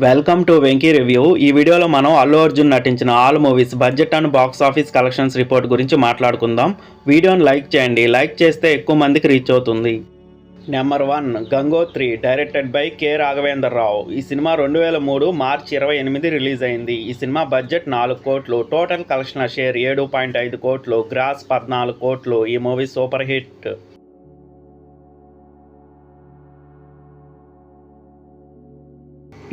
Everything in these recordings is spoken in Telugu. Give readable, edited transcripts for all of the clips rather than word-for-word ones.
Welcome to Venky review. ఈ వీడియోలో మనం అల్లు అర్జున్ నటించిన all movies budget and box office collections report గురించి మాట్లాడుకుందాం. వీడియోని లైక్ చేయండి. లైక్ చేస్తే ఎక్కువ మందికి రీచ్ అవుతుంది. Number 1 Gangotri, directed by K Raghavendra Rao. ఈ సినిమా 2003 మార్చి 28 రిలీజ్ అయింది. ఈ సినిమా బడ్జెట్ 4 కోట్లు, టోటల్ కలెక్షన్ షేర్ 7.5 కోట్లు, గ్రాస్ 14 కోట్లు. ఈ movie super hit.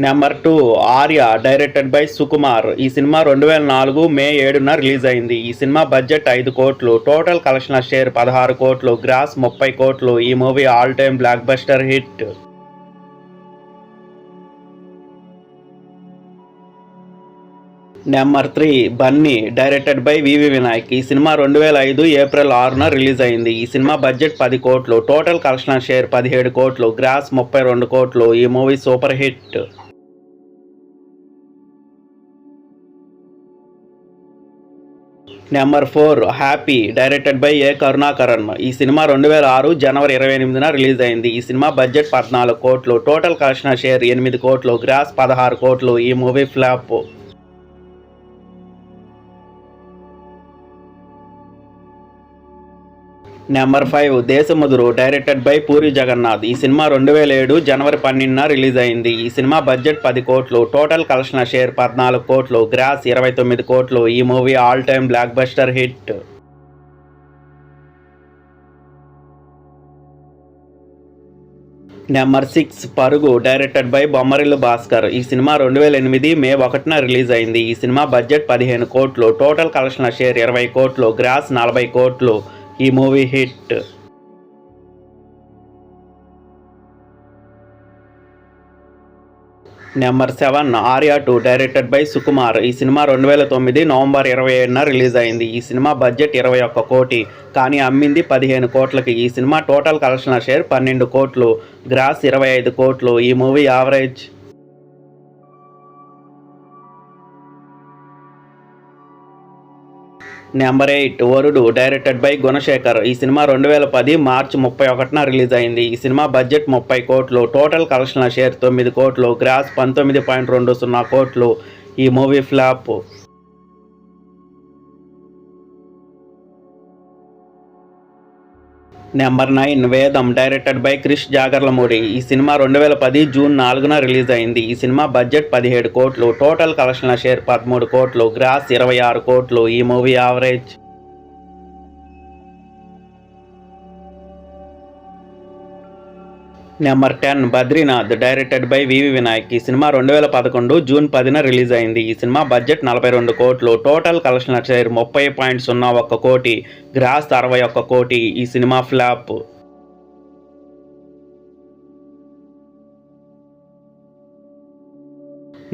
Number 2 Arya, directed by Sukumar. ఈ సినిమా 2004 మే 7న రిలీజ్ అయింది. ఈ సినిమా బడ్జెట్ 5 కోట్లు, టోటల్ కలెక్షన్ షేర్ 16 కోట్లు, గ్రాస్ 30 కోట్లు. ఈ movie all time blockbuster hit. Number 3 Bunny, directed by VV Vinayak. ఈ సినిమా 2005 ఏప్రిల్ 6న రిలీజ్ అయింది. ఈ సినిమా బడ్జెట్ 10 కోట్లు, టోటల్ కలెక్షన్ షేర్ 17 కోట్లు, గ్రాస్ 32 కోట్లు. ఈ movie super hit. Number 4 Happy, directed by A Karunakaran. ఈ సినిమా 2006 జనవరి 28న రిలీజ్ అయింది. ఈ సినిమా బడ్జెట్ 14 కోట్లు, టోటల్ కలెక్షన్ షేర్ 8 కోట్లు, గ్రాస్ 16 కోట్లు. ఈ movie flop. Number 5 Desamuduru, directed by Puri Jagannadh. ఈ సినిమా 2007 జనవరి 12న రిలీజ్ అయింది. ఈ సినిమా బడ్జెట్ 10 కోట్లు, టోటల్ కలెక్షన్ షేర్ 14 కోట్లు, గ్రాస్ 29 కోట్లు. ఈ movie all time blockbuster hit. Number 6 పరుగు, డైరెక్టెడ్ బై బొమ్మరిల్లు భాస్కర్. ఈ సినిమా 2008 మే 1న రిలీజ్ అయింది. ఈ సినిమా బడ్జెట్ 15 కోట్లు, టోటల్ కలెక్షన్ షేర్ 20 కోట్లు, గ్రాస్ 40 కోట్లు. ఈ movie hit. Number 7 Arya 2, directed by Sukumar. ఈ సినిమా 2009 నవంబర్ 27న రిలీజ్ అయింది. ఈ సినిమా బడ్జెట్ 21 కోటి, కానీ అమ్మింది 15 కోట్లకి. ఈ సినిమా టోటల్ కలెక్షన్ షేర్ 12 కోట్లు, గ్రాస్ 25 కోట్లు. ఈ మూవీ యావరేజ్. నెంబర్ 8 వరుడు, డైరెక్టెడ్ బై గుణశేఖర్. ఈ సినిమా 2010 మార్చి 31న రిలీజ్ అయింది. ఈ సినిమా బడ్జెట్ 30 కోట్లు, టోటల్ కలెక్షన్ షేర్ 9 కోట్లు, గ్రాస్ 19.20 కోట్లు. ఈ మూవీ ఫ్లాప్. నెంబర్ 9 వేదం, డైరెక్టెడ్ బై క్రిష్ జాగర్లమూడి. ఈ సినిమా 2010 జూన్ 4న రిలీజ్ అయింది. ఈ సినిమా బడ్జెట్ 17 కోట్లు, టోటల్ కలెక్షన్ షేర్ 13 కోట్లు, గ్రాస్ 26 కోట్లు. ఈ movie average. Number 10 Badrinath, directed by VV Vinayak. ఈ సినిమా 2011 జూన్ 10న రిలీజ్ అయింది. ఈ సినిమా బడ్జెట్ 42 కోట్లు, టోటల్ కలెక్షన్ షేర్ 30.01 కోటి, గ్రాస్ 61 కోటి. ఈ cinema flop.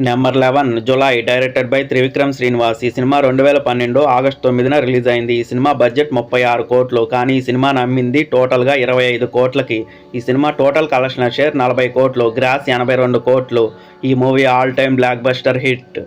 Number 11 July, directed by Trivikram Srinivas. ఈ సినిమా 2012 ఆగస్టు 9న రిలీజ్ అయింది. ఈ సినిమా బడ్జెట్ 36 కోట్లు, కానీ ఈ సినిమా నమ్మింది టోటల్గా 25 కోట్లకి. ఈ సినిమా టోటల్ కలెక్షన్ షేర్ 40 కోట్లు, గ్రాస్ 82 కోట్లు. ఈ movie all time blockbuster hit.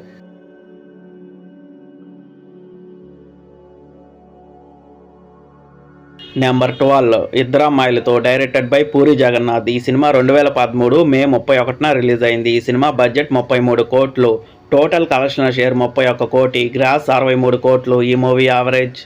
Number 12 ఇద్దరమ్మాయిలతో, డైరెక్టెడ్ బై పూరి జగన్నాథ్. ఈ సినిమా 2013 మే 31న రిలీజ్ అయింది. ఈ సినిమా బడ్జెట్ 33 కోట్లు, టోటల్ కలెక్షన్ షేర్ 31 కోటి, గ్రాస్ 63 కోట్లు. ఈ మూవీ యావరేజ్.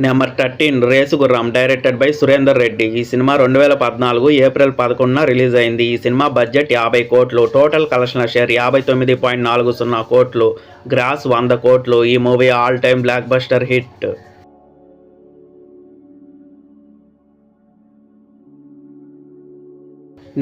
నెంబర్ 13 రేసుగుర్రం, డైరెక్టెడ్ బై సురేందర్ రెడ్డి. ఈ సినిమా 2014 ఏప్రిల్ 11న రిలీజ్ అయింది. ఈ సినిమా బడ్జెట్ 50 కోట్లు, టోటల్ కలెక్షన్ షేర్ 59.40 కోట్లు, గ్రాస్ 100 కోట్లు. ఈ movie all time blockbuster hit.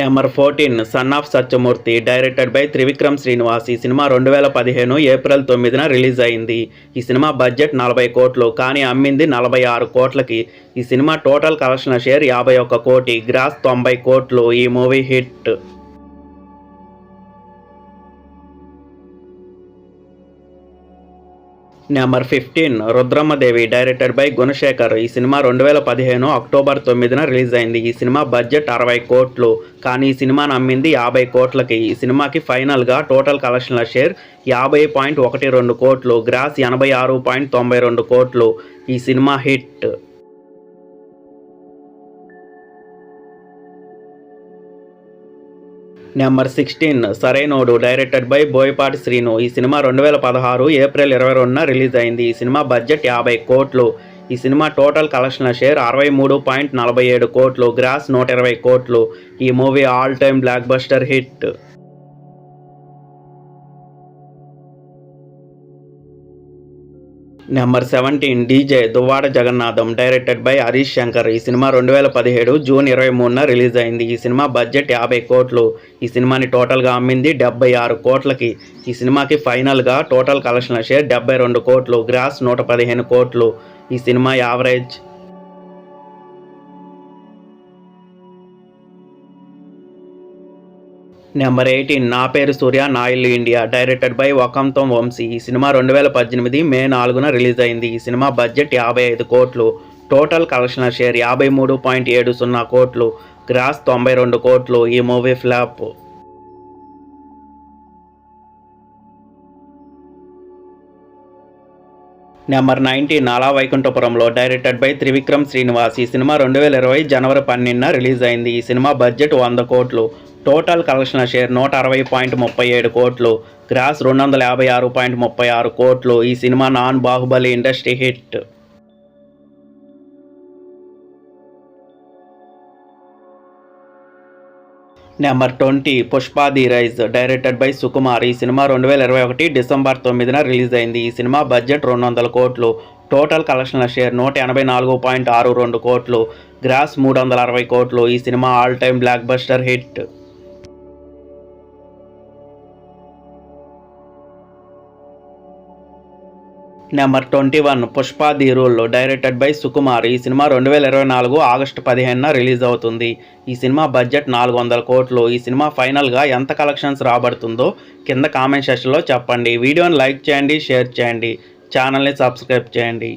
Number 14 son of Satyamurthy, directed by Trivikram Srinivas. ఈ సినిమా 2015 ఏప్రిల్ 9న రిలీజ్ అయింది. ఈ సినిమా బడ్జెట్ 40 కోట్లు, కానీ అమ్మింది 46 కోట్లకి. ఈ సినిమా టోటల్ కలెక్షన్ షేర్ 51 కోటి, గ్రాస్ 90 కోట్లు. ఈ movie hit. Number 15 Rudrammadevi, directed by Gunasekhar. ఈ సినిమా 2015 అక్టోబర్ 9న రిలీజ్ అయింది. ఈ సినిమా బడ్జెట్ 60 కోట్లు, కానీ ఈ సినిమాను అమ్మింది 50 కోట్లకి. ఈ సినిమాకి ఫైనల్గా టోటల్ కలెక్షన్ల షేర్ 50.12 కోట్లు, గ్రాస్ 86.92 కోట్లు. ఈ cinema hit. Number 16 Sarrainodu directed by Boyapati Srinu. ఈ సినిమా 2016 ఏప్రిల్ 22న రిలీజ్ అయింది. ఈ సినిమా బడ్జెట్ 50 కోట్లు. ఈ సినిమా టోటల్ కలెక్షన్ల షేర్ 63.47 కోట్లు, గ్రాస్ 120 కోట్లు. ఈ movie all time blockbuster hit. Number 17 DJ Duvvada Jagannatham directed by Harish Shankar. ఈ సినిమా 2017 జూన్ 23న రిలీజ్ అయింది. ఈ సినిమా బడ్జెట్ 50 కోట్లు. ఈ సినిమాని టోటల్గా అమ్మింది 76 కోట్లకి. ఈ సినిమాకి ఫైనల్గా టోటల్ కలెక్షన్ల షేర్ 72 కోట్లు, గ్రాస్ 115 కోట్లు. ఈ సినిమా యావరేజ్. నెంబర్ 18 నా పేరు సూర్య నా ఇల్లు India directed by Vakkantham Vamsi. ఈ సినిమా 2018 మే 4న రిలీజ్ అయింది. ఈ సినిమా బడ్జెట్ 55 కోట్లు. టోటల్ కలెక్షన్ల షేర్ 53.70 కోట్లు, గ్రాస్ 92 కోట్లు. ఈ మూవీ ఫ్లాప్. నెంబర్ 19 అలా వైకుంఠపురంలో డైరెక్టెడ్ బై త్రివిక్రమ్ శ్రీనివాస్. ఈ సినిమా 2020 జనవరి 12న రిలీజ్ అయింది. ఈ సినిమా బడ్జెట్ 100 కోట్లు. టోటల్ కలెక్షన్ల షేర్ 160.37 కోట్లు, గ్రాస్ 256.36 కోట్లు. ఈ cinema non Baahubali industry hit. Number 20 Pushpa the rise directed by Sukumar. ఈ సినిమా 2021 డిసెంబర్ 9న రిలీజ్ అయింది. ఈ సినిమా బడ్జెట్ 200 కోట్లు. టోటల్ కలెక్షన్ల షేర్ 184.62 కోట్లు, గ్రాస్ 360 కోట్లు. ఈ cinema all time blockbuster hit. Number 21 Pushpa the rule directed by Sukumar. ఈ సినిమా 2024 ఆగస్టు 15న రిలీజ్ అవుతుంది. ఈ సినిమా బడ్జెట్ 400 కోట్లు. ఈ సినిమా ఫైనల్గా ఎంత కలెక్షన్స్ రాబడుతుందో కింద కామెంట్ సెక్షన్లో చెప్పండి. వీడియోని లైక్ చేయండి, షేర్ చేయండి, ఛానల్ని సబ్స్క్రైబ్ చేయండి.